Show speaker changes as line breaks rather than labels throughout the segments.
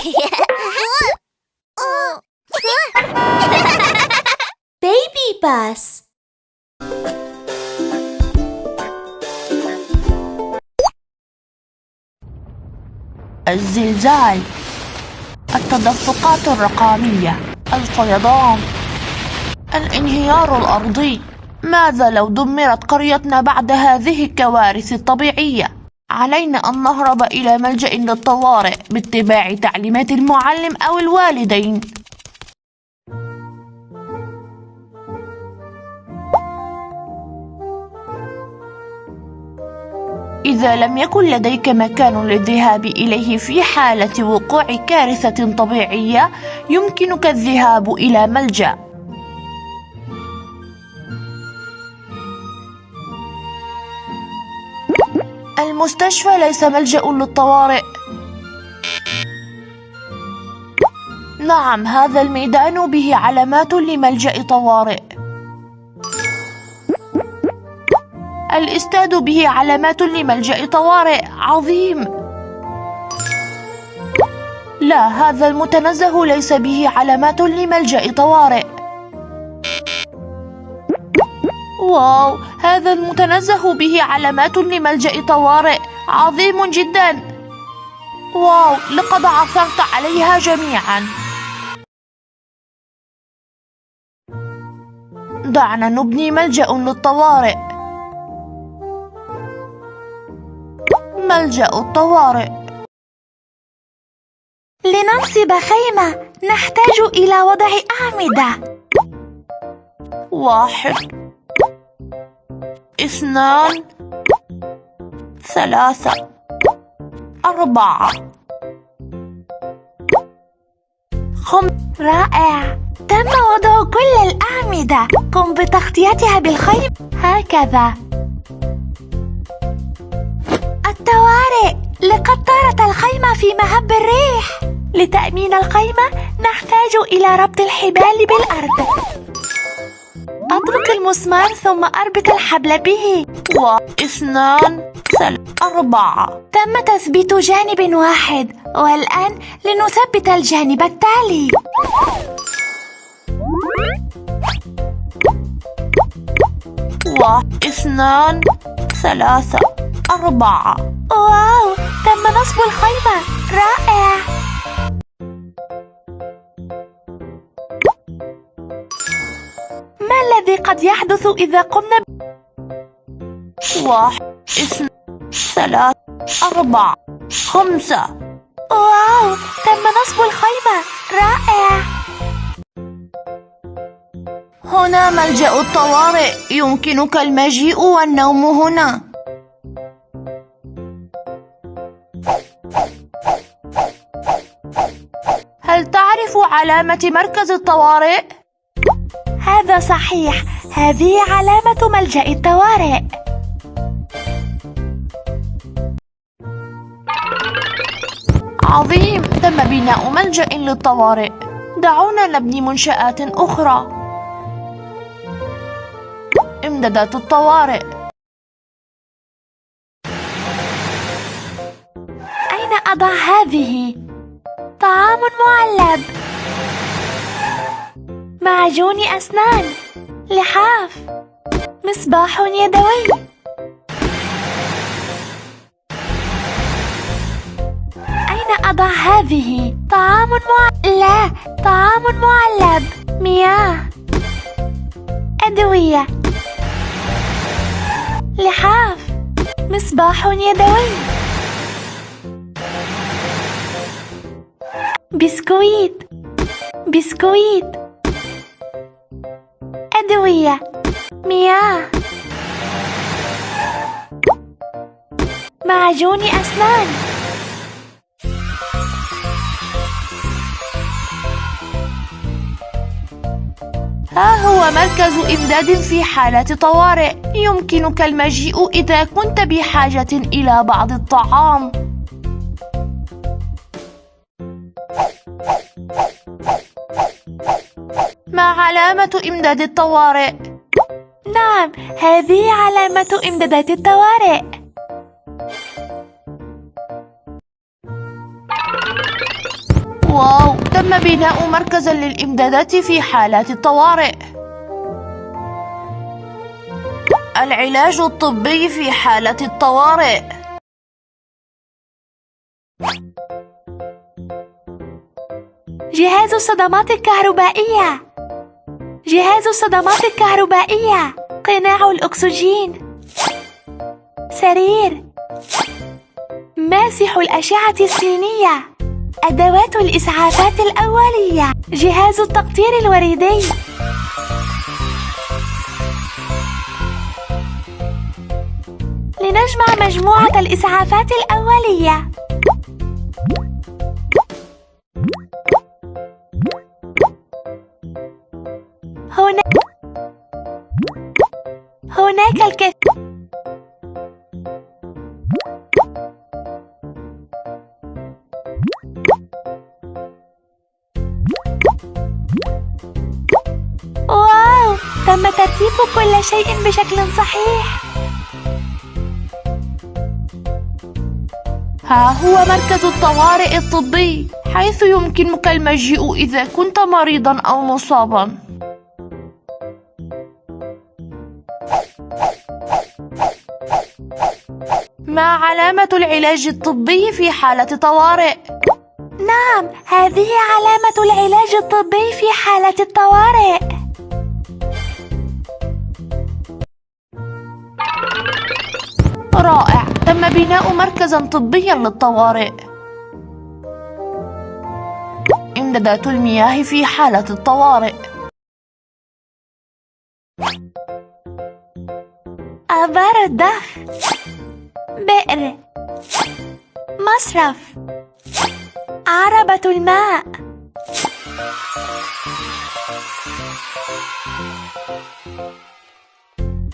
Baby bus.
الزلزال، التدفقات الرقمية، الفيضان، الانهيار الأرضي. ماذا لو دمرت قريتنا بعد هذه الكوارث الطبيعية؟ علينا أن نهرب إلى ملجأ للطوارئ باتباع تعليمات المعلم أو الوالدين. إذا لم يكن لديك مكان للذهاب إليه في حالة وقوع كارثة طبيعية، يمكنك الذهاب إلى ملجأ. المستشفى ليس ملجأ للطوارئ. نعم، هذا الميدان به علامات لملجأ طوارئ. الاستاد به علامات لملجأ طوارئ. عظيم. لا، هذا المتنزه ليس به علامات لملجأ طوارئ. واو، هذا المتنزه به علامات لملجأ طوارئ. عظيم جدا. واو، لقد عثرت عليها جميعا. دعنا نبني ملجأ للطوارئ. ملجأ الطوارئ.
لننصب خيمة نحتاج إلى وضع أعمدة.
1 2 3 4 5.
رائع، تم وضع كل الأعمدة. قم بتغطيتها بالخيم هكذا. الطوارئ، لقد طارت الخيمة في مهب الريح. لتأمين الخيمة نحتاج إلى ربط الحبال بالأرض. أطلق المسمار ثم أربط الحبل به.
1 2 3 4.
تم تثبيت جانب واحد، والآن لنثبت الجانب التالي.
1 2 3 4.
واو، تم نصب الخيمة. رائع. ما الذي قد يحدث إذا قمنا
1 2 3 4 5.
واو، تم نصب الخيمة. رائع.
هنا ملجأ الطوارئ، يمكنك المجيء والنوم هنا. هل تعرف علامة مركز الطوارئ؟
هذا صحيح، هذه علامة ملجأ الطوارئ.
عظيم، تم بناء ملجأ للطوارئ. دعونا نبني منشآت أخرى. إمدادات الطوارئ.
أين أضع هذه؟ طعام معلب، معجون أسنان، لحاف، مصباح يدوي. أين أضع هذه؟ لا، طعام معلب، مياه، أدوية، لحاف، مصباح يدوي، بسكويت، أدوية، مياه، معجون أسنان.
ها هو مركز إمداد في حالة طوارئ. يمكنك المجيء إذا كنت بحاجة إلى بعض الطعام. ما علامة إمداد الطوارئ؟
نعم، هذه علامة إمدادات الطوارئ.
واو، تم بناء مركزا للإمدادات في حالات الطوارئ. العلاج الطبي في حالة الطوارئ.
جهاز الصدمات الكهربائية. جهاز الصدمات الكهربائية. قناع الأكسجين. سرير. ماسح الأشعة السينية. أدوات الإسعافات الأولية. جهاز التقطير الوريدي. لنجمع مجموعة الإسعافات الأولية. هناك الكثير. واو، تم ترتيب كل شيء بشكل صحيح.
ها هو مركز الطوارئ الطبي، حيث يمكنك المجيء إذا كنت مريضا أو مصابا. ما علامة العلاج الطبي في حالة طوارئ؟
نعم، هذه علامة العلاج الطبي في حالة الطوارئ.
رائع، تم بناء مركزا طبيا للطوارئ. إمدادات المياه في حالة الطوارئ.
آبار الدفع. بئر. مصرف. عربة الماء.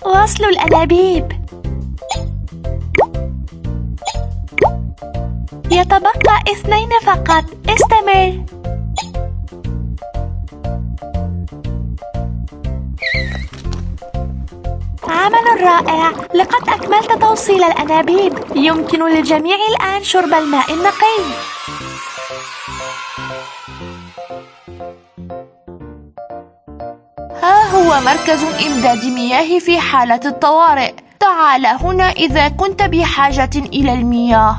وصل الأنابيب. يتبقى 2 فقط، استمر. عمل رائع، لقد أكملت توصيل الأنابيب. يمكن للجميع الآن شرب الماء النقي.
ها هو مركز إمداد مياه في حالة الطوارئ. تعال هنا إذا كنت بحاجة إلى المياه.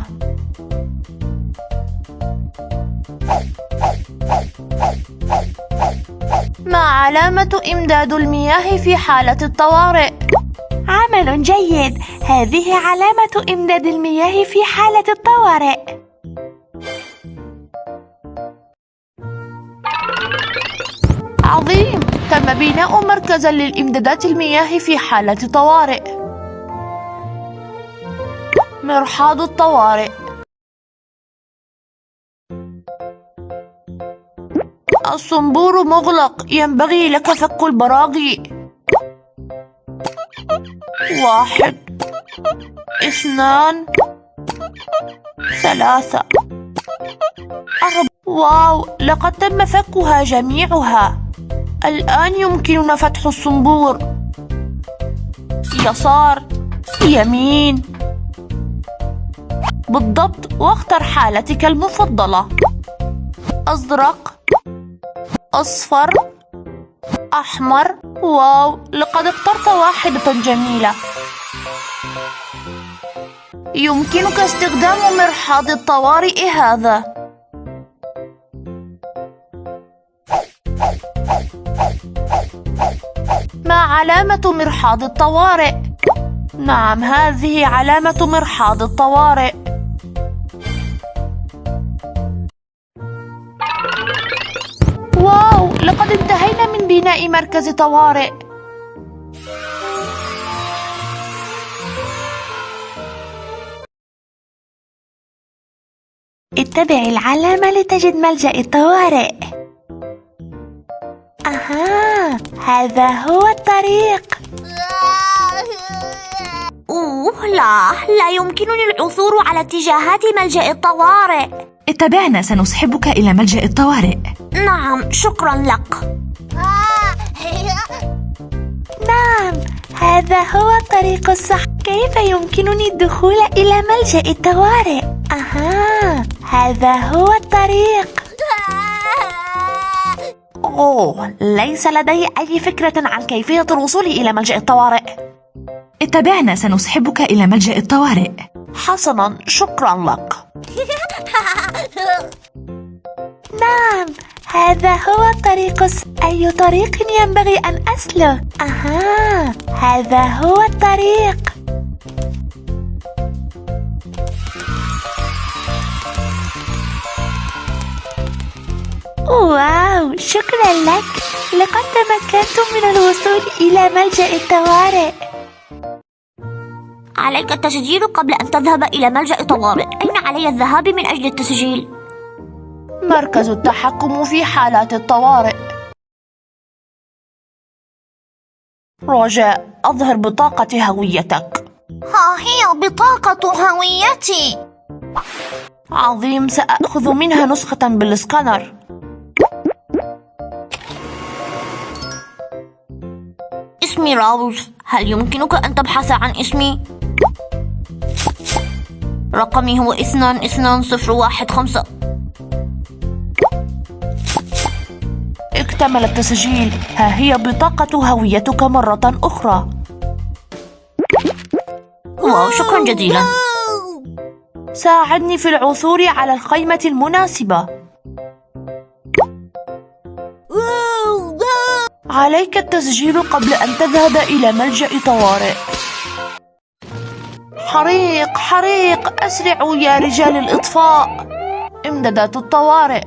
ما علامة إمداد المياه في حالة الطوارئ؟
عمل جيد، هذه علامة إمداد المياه في حالة الطوارئ.
عظيم، تم بناء مركزا للإمدادات المياه في حالة طوارئ. مرحاض الطوارئ. الصنبور مغلق، ينبغي لك فك البراغي. 1 2 3 4. واو، لقد تم فكها جميعها. الآن يمكننا فتح الصنبور. يسار، يمين، بالضبط، واختر حالتك المفضلة. أزرق، أصفر، أحمر. واو، لقد اخترت واحدة جميلة. يمكنك استخدام مرحاض الطوارئ هذا. ما علامة مرحاض الطوارئ؟ نعم، هذه علامة مرحاض الطوارئ. واو، لقد انتهينا من بناء مركز طوارئ.
اتبع العلامة لتجد ملجأ الطوارئ. أها، هذا هو الطريق. لا يمكنني العثور على اتجاهات ملجأ الطوارئ.
اتبعنا، سنسحبك إلى ملجأ الطوارئ.
نعم، شكرا لك. نعم، هذا هو الطريق الصح. كيف يمكنني الدخول إلى ملجأ الطوارئ؟ أها، هذا هو الطريق.
أوه، ليس لدي أي فكرة عن كيفية الوصول إلى ملجأ الطوارئ.
اتبعنا، سنسحبك إلى ملجأ الطوارئ.
حسناً، شكراً لك.
نعم، هذا هو الطريق. أي طريق ينبغي أن أسلك؟ هذا هو الطريق. واو، شكرا لك. لقد تمكنت من الوصول إلى ملجأ الطوارئ.
عليك التسجيل قبل أن تذهب إلى ملجأ الطوارئ. أين علي الذهاب من أجل التسجيل؟
مركز التحكم في حالات الطوارئ. رجاء، أظهر بطاقة هويتك.
ها هي بطاقة هويتي.
عظيم، سأخذ منها نسخة بالسكانر.
اسمي راوز. هل يمكنك أن تبحث عن اسمي؟ رقمي هو 22015.
اكتمل التسجيل. ها هي بطاقة هويتك مرة أخرى.
واو، شكرا جزيلا.
ساعدني في العثور على الخيمة المناسبة. عليك التسجيل قبل أن تذهب إلى ملجأ طوارئ. حريق حريق، أسرعوا يا رجال الإطفاء. إمدادات الطوارئ.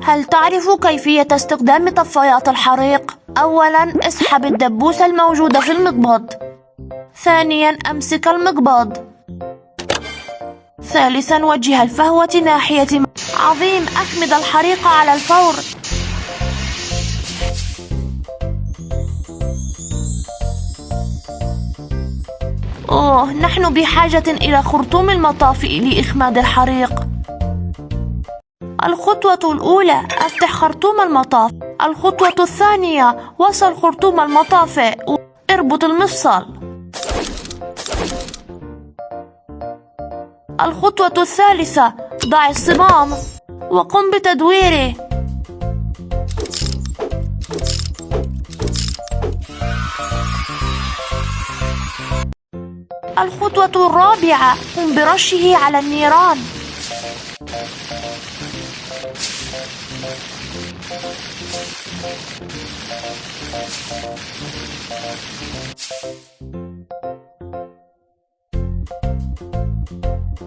هل تعرف كيفية استخدام طفايات الحريق؟ أولاً، اسحب الدبوس الموجود في المقبض. ثانياً، أمسك المقبض. ثالثاً، وجه الفهوة ناحية. عظيم، أخمد الحريق على الفور. أوه، نحن بحاجة إلى خرطوم المطافئ لإخماد الحريق. الخطوة الأولى، أفتح خرطوم المطافئ. الخطوة الثانية، وصل خرطوم المطافئ. اربط المفصل. الخطوة الثالثة، ضع الصمام وقم بتدويره. الخطوة الرابعة، قم برشه على النيران.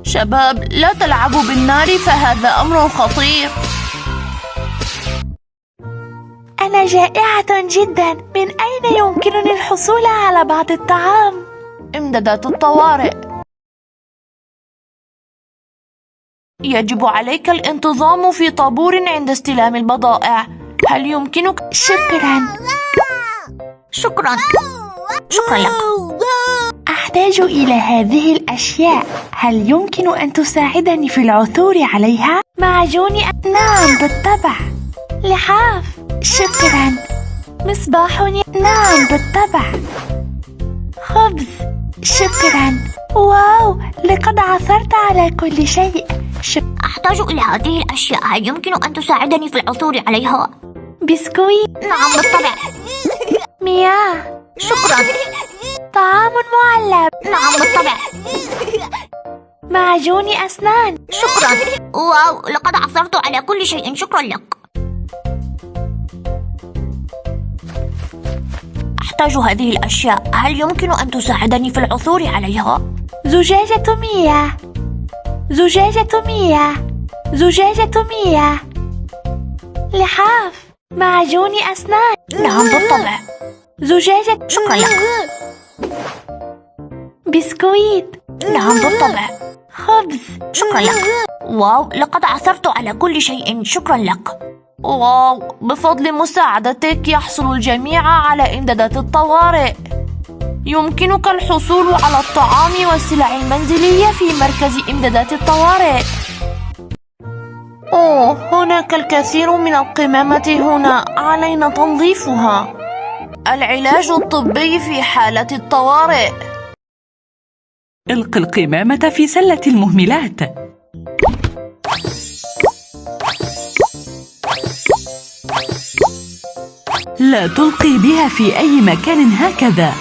شباب، لا تلعبوا بالنار، فهذا أمر خطير.
أنا جائعة جدا. من أين يمكنني الحصول على بعض الطعام؟
إمدادات الطوارئ. يجب عليك الانتظام في طابور عند استلام البضائع. هل يمكنك؟
شكرا.
شكرا لك.
أحتاج إلى هذه الأشياء. هل يمكن أن تساعدني في العثور عليها؟ معجون. نعم بالطبع. لحاف. شكرا. مصباح. نعم بالطبع. خبز. شكرا. واو، لقد عثرت على كل شيء.
أحتاج إلى هذه الأشياء. هل يمكن أن تساعدني في العثور عليها؟
بسكويت.
نعم بالطبع.
مياه.
شكرا.
طعام معلب.
نعم بالطبع.
معجون أسنان.
شكرا. واو، لقد عثرت على كل شيء. شكرا لك. أحتاج هذه الأشياء. هل يمكن أن تساعدني في العثور عليها؟
زجاجة مياه. زجاجة مياه. زجاجة مياه. لحاف. معجون أسنان.
نعم بالطبع.
زجاجة.
شكرا لك.
بسكويت.
نعم بالطبع.
خبز.
شكرا لك. واو، لقد عثرت على كل شيء. شكرا لك.
واو، بفضل مساعدتك يحصل الجميع على إمدادات الطوارئ. يمكنك الحصول على الطعام والسلع المنزلية في مركز إمدادات الطوارئ. أوه، هناك الكثير من القمامة هنا. علينا تنظيفها. العلاج الطبي في حالة الطوارئ.
الق القمامة في سلة المهملات. لا تلقي بها في أي مكان هكذا.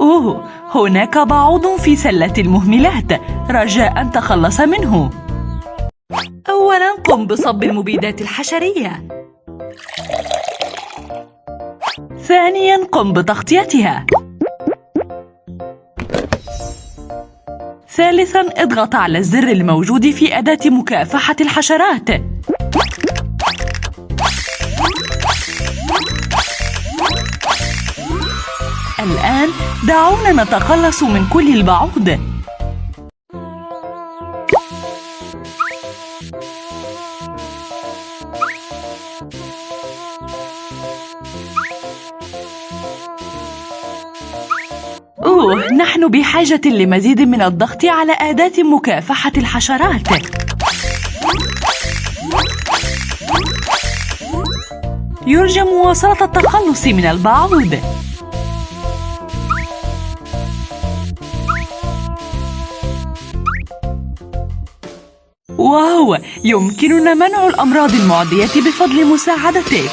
أوه، هناك بعوض في سلة المهملات، رجاء أن تخلص منه. أولاً قم بصب المبيدات الحشرية. ثانياً قم بتغطيتها. ثالثاً اضغط على الزر الموجود في أداة مكافحة الحشرات. الآن دعونا نتخلص من كل البعوض. أوه، نحن بحاجة لمزيد من الضغط على أداة مكافحة الحشرات. يرجى مواصلة التخلص من البعوض. واو، يمكننا منع الأمراض المعدية بفضل مساعدتك.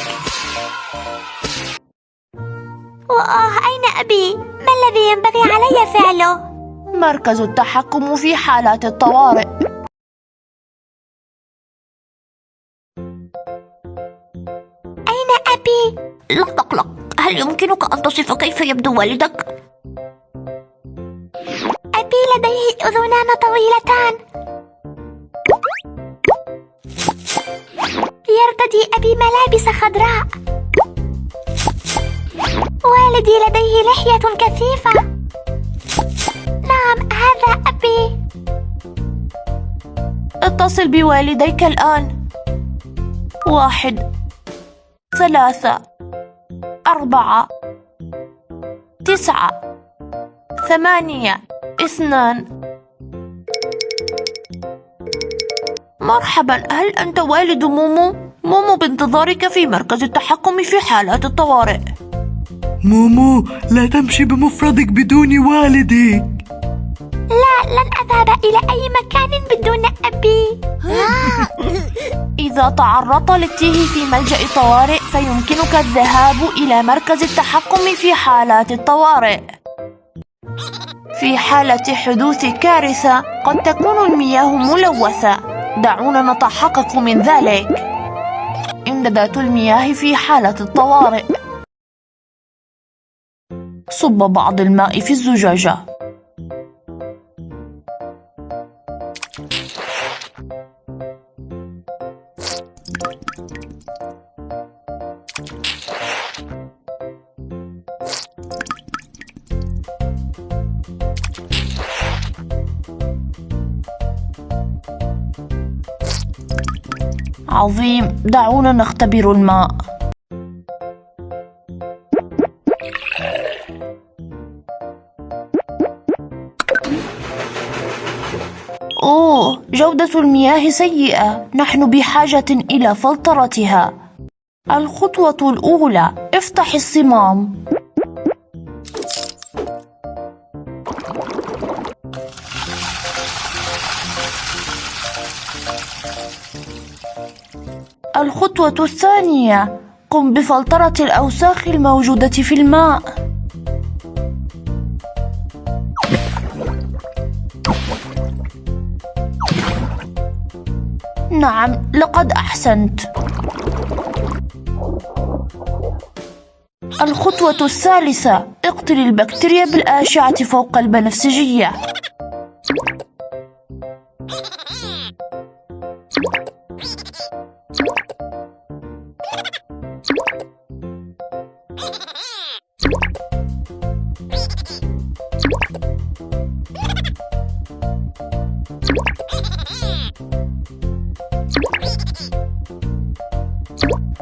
أين أبي؟ ما الذي ينبغي علي فعله؟
مركز التحكم في حالات الطوارئ.
أين أبي؟ لا تقلق، هل يمكنك أن تصف كيف يبدو والدك؟ أبي لديه أذنان طويلتان. يرتدي أبي ملابس خضراء. والدي لديه لحية كثيفة. نعم، هذا أبي.
اتصل بوالديك الآن. 1 3 4 9 8 2. مرحبا، هل أنت والد مومو؟ مومو بانتظارك في مركز التحكم في حالات الطوارئ.
مومو، لا تمشي بمفردك بدون والدك.
لا، لن أذهب إلى أي مكان بدون أبي.
إذا تعرضت للتيه في ملجأ طوارئ فيمكنك الذهاب إلى مركز التحكم في حالات الطوارئ. في حالة حدوث كارثة قد تكون المياه ملوثة، دعونا نتحقق من ذلك. إمدادات المياه في حالة الطوارئ. صب بعض الماء في الزجاجة. عظيم، دعونا نختبر الماء. أوه، جودة المياه سيئة، نحن بحاجة إلى فلترتها. الخطوة الأولى، افتح الصمام. الخطوة الثانية، قم بفلترة الأوساخ الموجودة في الماء. نعم، لقد أحسنت. الخطوة الثالثة، اقتل البكتيريا بالأشعة فوق البنفسجية.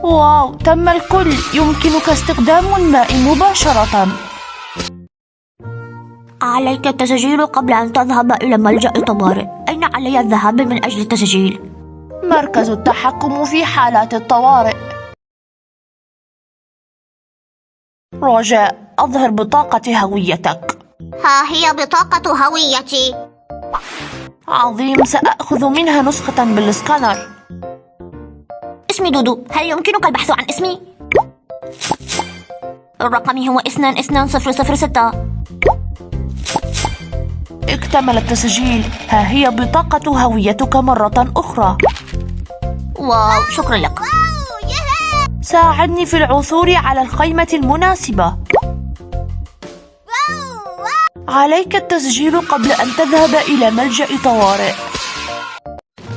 واو، تم الكل. يمكنك استخدام الماء مباشرة.
عليك التسجيل قبل أن تذهب إلى ملجأ طوارئ. أين علي الذهاب من أجل التسجيل؟
مركز التحكم في حالات الطوارئ. رجاء، أظهر بطاقة هويتك.
ها هي بطاقة هويتي.
عظيم، سأخذ منها نسخة بالسكانر.
اسمي دودو، هل يمكنك البحث عن اسمي؟ رقمي هو 22006.
اكتمل التسجيل. ها هي بطاقة هويتك مرة أخرى.
واو، شكرا لك.
ساعدني في العثور على الخيمة المناسبة. عليك التسجيل قبل أن تذهب إلى ملجأ طوارئ.